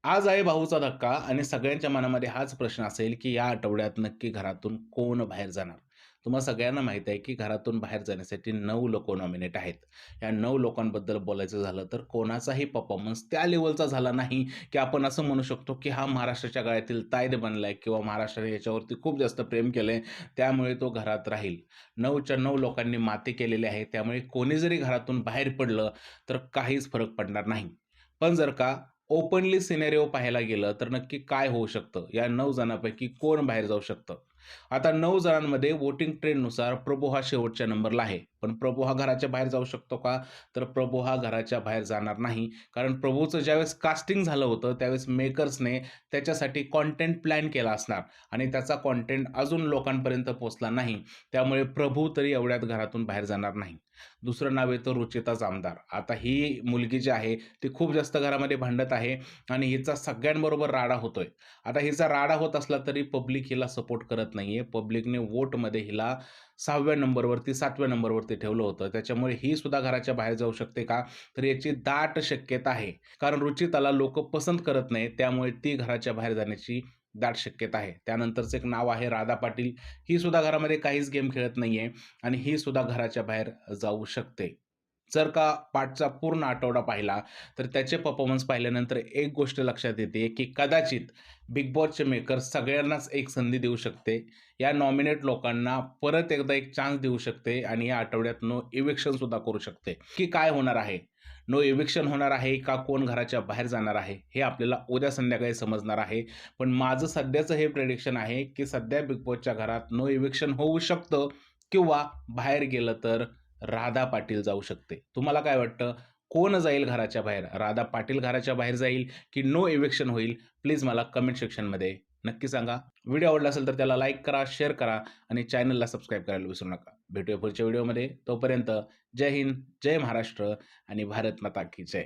आज आहे भाऊचा धक्का आणि सगळ्यांच्या मनामध्ये हाच प्रश्न असेल, की या आठवड्यात नक्की घरातून कोण बाहेर जाणार? तुम्हा सगळ्यांना माहीत आहे, की घरातून बाहेर जाण्यासाठी 9 लोकं नॉमिनेट आहेत. या 9 लोकांबद्दल बोलायचं झालं तर कोणाचाही परफॉर्मन्स त्या लेव्हलचा झाला नाही, की आपण असं म्हणू शकतो, की हा महाराष्ट्राच्या गळ्यातील ताईत बनलाय किंवा महाराष्ट्राने याच्यावरती खूप जास्त प्रेम केलंय, त्यामुळे तो घरात राहील. 9च्या 9 लोकांनी माती केलेली आहे. त्यामुळे कोणी जरी घरातून बाहेर पडलं, तर काहीच फरक पडणार नाही. पण जर का ओपनली सिनेरिओ पाहायला गेलं, तर नक्की काय होऊ शकतं? या 9 जणांपैकी कोण बाहेर जाऊ शकतं? आता 9 जणांमध्ये वोटिंग ट्रेंडनुसार प्रभू हा शेवटच्या नंबरला आहे. पण प्रभू हा घराच्या बाहेर जाऊ शकतो का? तर प्रभू हा घराच्या बाहेर जाणार नाही. कारण प्रभूचं ज्यावेळेस कास्टिंग झालं होतं, त्यावेळेस मेकर्सने त्याच्यासाठी कंटेंट प्लॅन केला असणार आणि त्याचा कंटेंट अजून लोकांपर्यंत पोहोचला नाही. त्यामुळे प्रभू तरी एवढ्यात घरातून बाहेर जाणार नाही. दुसरं नाव येतं रुचिता जामदार. आता ही मुलगी जी आहे, ती खूप जास्त घरामध्ये भांडत आहे आणि हिचा सगळ्यांबरोबर राडा होतोय. आता हिचा राडा होत असला तरी पब्लिक हिला सपोर्ट करत नाहीये. पब्लिकने वोटमध्ये हिला 6व्या नंबरवरती 7व्या नंबरवरती ठेवलं होतं. त्याच्यामुळे ही सुद्धा घराच्या बाहेर जाऊ शकते का? तर याची दाट शक्यता आहे. कारण रुचिताला लोकं पसंत करत नाहीत. त्यामुळे ती घराच्या बाहेर जाण्याची दाट शक्यता आहे. त्यानंतरचं एक नाव आहे राधा पाटील. ही सुद्धा घरामध्ये काहीच गेम खेळत नाहीये आणि ही सुद्धा घराच्या बाहेर जाऊ शकते. जर का पाठचा पूर्ण आठवडा पाहिला, तर त्याचे परफॉर्मन्स पाहिल्यानंतर एक गोष्ट लक्षात येते, की कदाचित बिग बॉसचे मेकर्स सगळ्यांनाच एक संधी देऊ शकते. या नॉमिनेट लोकांना परत एकदा एक चान्स देऊ शकते आणि या आठवड्यात नो इविक्शन सुद्धा करू शकते. की काय होणार आहे? नो इविक्शन होणार आहे का कोण घराच्या बाहेर जाणार आहे? हे आपल्याला उद्या संध्याकाळी समजणार आहे. पण माझं सध्याचं हे प्रिडिक्शन आहे, की सध्या बिग बॉसच्या घरात नो इविक्शन होऊ शकतं किंवा बाहेर गेलं तर राधा पाटील जाऊ शकते. तुम्हाला काय वाटतं? कोण जाईल घराच्या बाहेर? राधा पाटील घराच्या बाहेर जाईल, की नो इविक्शन होईल? प्लीज मला कमेंट सेक्शनमध्ये नक्की सांगा. व्हिडिओ आवडला असेल तर त्याला लाईक करा, शेअर करा आणि चॅनलला सबस्क्राईब करायला विसरू नका. भेटूया पुढच्या व्हिडिओमध्ये. तोपर्यंत जय हिंद, जय महाराष्ट्र आणि भारत माता की जय.